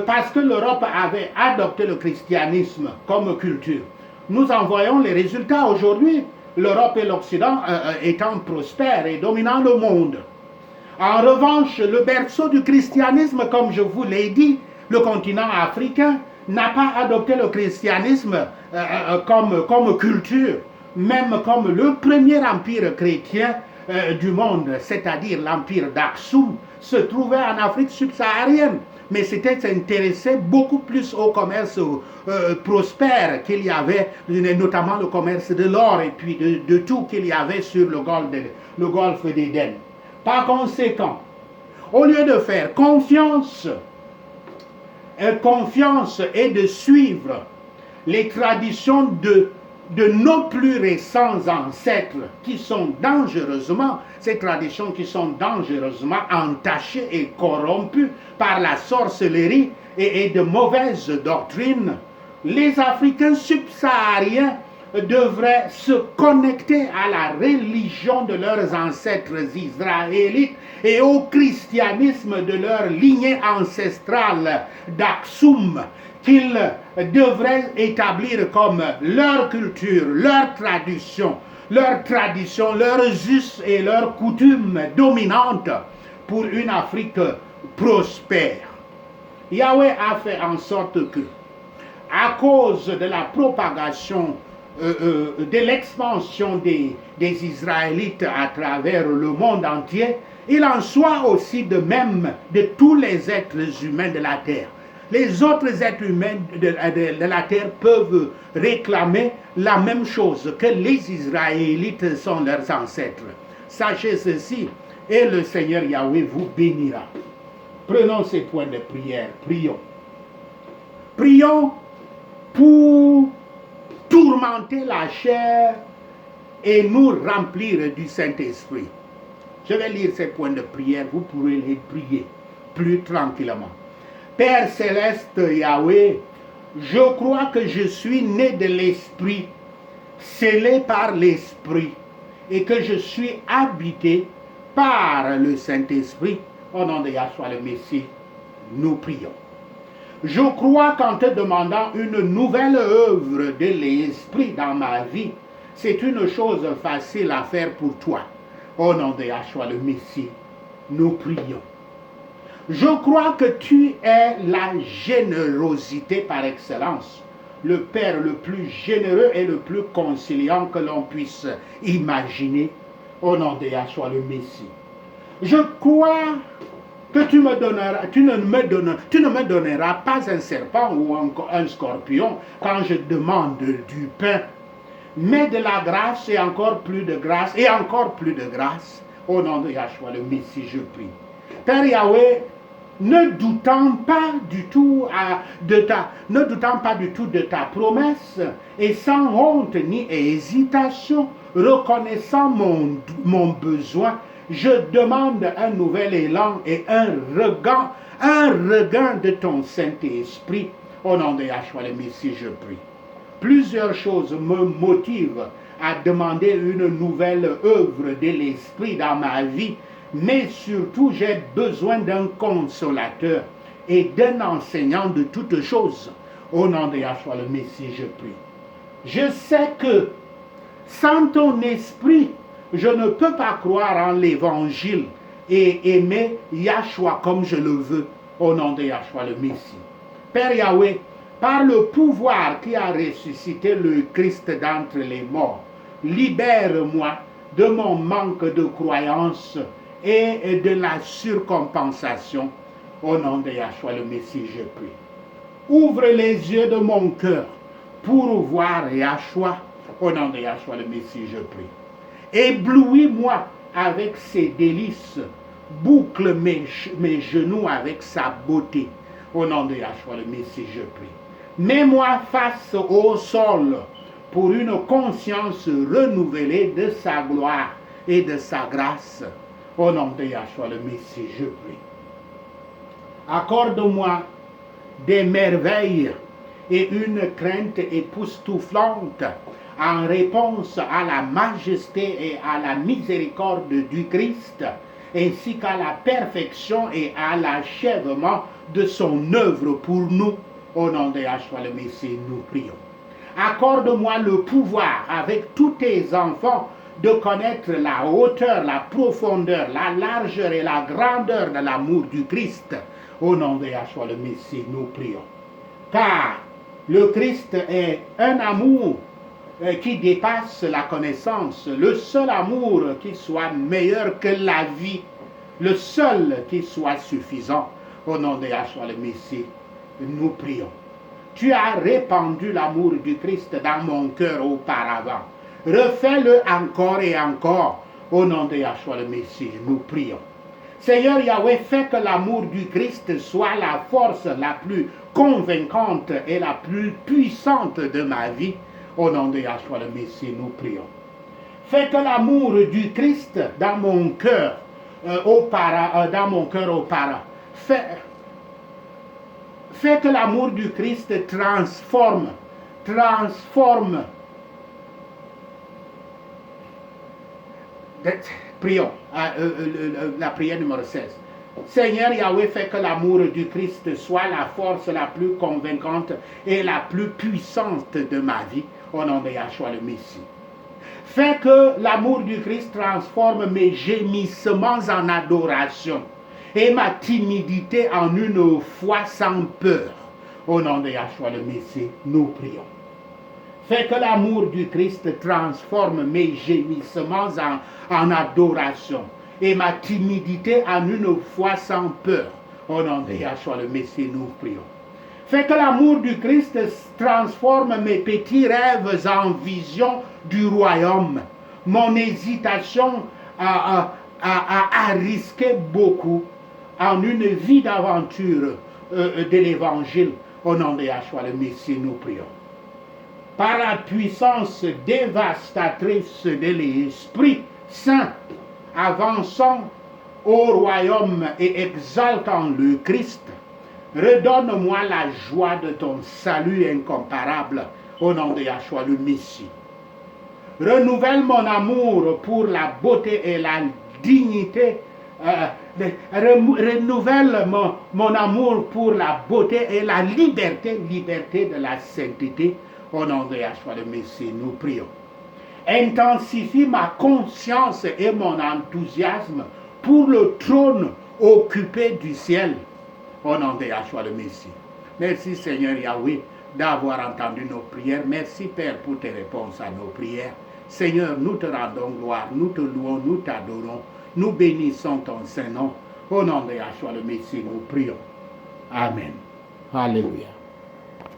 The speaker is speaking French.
Parce que l'Europe avait adopté le christianisme comme culture. Nous en voyons les résultats aujourd'hui. L'Europe et l'Occident étant prospères et dominant le monde. En revanche, le berceau du christianisme, comme je vous l'ai dit, le continent africain, n'a pas adopté le christianisme comme culture, même comme le premier empire chrétien du monde, c'est-à-dire l'empire d'Aksum, se trouvait en Afrique subsaharienne. Mais s'était intéressé beaucoup plus au commerce prospère qu'il y avait, notamment le commerce de l'or et puis de tout qu'il y avait sur le golfe d'Éden. Par conséquent, au lieu de faire confiance et de suivre les traditions de nos plus récents ancêtres qui sont dangereusement, ces traditions qui sont dangereusement entachées et corrompues par la sorcellerie et de mauvaises doctrines, les Africains subsahariens devraient se connecter à la religion de leurs ancêtres israélites et au christianisme de leur lignée ancestrale d'Aksum, qu'ils devraient établir comme leur culture, leur tradition, leurs us et leurs coutumes dominantes pour une Afrique prospère. Yahweh a fait en sorte que, à cause de la propagation, de l'expansion des Israélites à travers le monde entier, il en soit aussi de même de tous les êtres humains de la terre. Les autres êtres humains de la terre peuvent réclamer la même chose, que les Israélites sont leurs ancêtres. Sachez ceci, et le Seigneur Yahweh vous bénira. Prenons ces points de prière, prions. Prions pour tourmenter la chair et nous remplir du Saint-Esprit. Je vais lire ces points de prière, vous pourrez les prier plus tranquillement. Père céleste Yahweh, je crois que je suis né de l'Esprit, scellé par l'Esprit, et que je suis habité par le Saint-Esprit. Au nom de Yahshua le Messie, nous prions. Je crois qu'en te demandant une nouvelle œuvre de l'Esprit dans ma vie, c'est une chose facile à faire pour toi. Au nom de Yahshua le Messie, nous prions. Je crois que tu es la générosité par excellence, le Père le plus généreux et le plus conciliant que l'on puisse imaginer, au nom de Yahshua le Messie. Je crois que tu ne me donneras pas un serpent ou un scorpion quand je demande du pain, mais de la grâce et encore plus de grâce et encore plus de grâce. Au nom de Yahshua le Messie, je prie. Père Yahweh, ne doutant pas du tout de ta promesse et sans honte ni hésitation, reconnaissant mon besoin, je demande un nouvel élan et un regain de ton Saint-Esprit. Au nom de Yahshua le Messie, je prie. Plusieurs choses me motivent à demander une nouvelle œuvre de l'Esprit dans ma vie, mais surtout j'ai besoin d'un consolateur et d'un enseignant de toutes choses. Au nom de Yahshua le Messie, je prie. Je sais que sans ton esprit, je ne peux pas croire en l'évangile et aimer Yahshua comme je le veux, au nom de Yahshua le Messie. Père Yahweh, par le pouvoir qui a ressuscité le Christ d'entre les morts, libère-moi de mon manque de croyance et de la surcompensation. Au nom de Yahshua le Messie, je prie. Ouvre les yeux de mon cœur pour voir Yahshua. Au nom de Yahshua le Messie, je prie. Éblouis-moi avec ses délices, boucle mes genoux avec sa beauté. Au nom de Yahshua le Messie, je prie. Mets-moi face au sol pour une conscience renouvelée de sa gloire et de sa grâce. Au nom de Yahshua le Messie, je prie. Accorde-moi des merveilles et une crainte époustouflante en réponse à la majesté et à la miséricorde du Christ, ainsi qu'à la perfection et à l'achèvement de son œuvre pour nous. Au nom de Yahshua le Messie, nous prions. Accorde-moi le pouvoir avec tous tes enfants de connaître la hauteur, la profondeur, la largeur et la grandeur de l'amour du Christ. Au nom de Yahshua le Messie, nous prions. Car le Christ est un amour qui dépasse la connaissance, le seul amour qui soit meilleur que la vie, le seul qui soit suffisant. Au nom de Yahshua le Messie, nous prions. Tu as répandu l'amour du Christ dans mon cœur auparavant. Refais-le encore et encore. Au nom de Yahshua le Messie, nous prions. Seigneur Yahweh, fais que l'amour du Christ soit la force la plus convaincante et la plus puissante de ma vie. Au nom de Yahshua le Messie, nous prions. Fais que l'amour du Christ dans mon cœur fais que l'amour du Christ transforme. Prions, la prière numéro 16. Seigneur Yahweh, fais que l'amour du Christ soit la force la plus convaincante et la plus puissante de ma vie, au nom de Yahshua le Messie. Fais que l'amour du Christ transforme mes gémissements en adoration et ma timidité en une foi sans peur. Au nom de Yahshua le Messie, nous prions. Fais que l'amour du Christ transforme mes gémissements en adoration et ma timidité en une foi sans peur. Au nom de Yahshua le Messie, nous prions. Fais que l'amour du Christ transforme mes petits rêves en vision du royaume. Mon hésitation à risquer beaucoup en une vie d'aventure de l'évangile. Au nom de Yahshua le Messie, nous prions. Par la puissance dévastatrice de l'Esprit Saint, avançons au royaume et exaltant le Christ, redonne-moi la joie de ton salut incomparable au nom de Yahshua le Messie. Renouvelle mon amour pour la beauté et la dignité. Renouvelle mon amour pour la beauté et la liberté de la sainteté. Au nom de Yahshua le Messie, nous prions. Intensifie ma conscience et mon enthousiasme pour le trône occupé du ciel. Au nom de Yahshua le Messie. Merci Seigneur Yahweh d'avoir entendu nos prières. Merci Père pour tes réponses à nos prières. Seigneur, nous te rendons gloire, nous te louons, nous t'adorons. Nous bénissons ton Saint-Nom. Au nom de Yahshua le Messie, nous prions. Amen. Alléluia.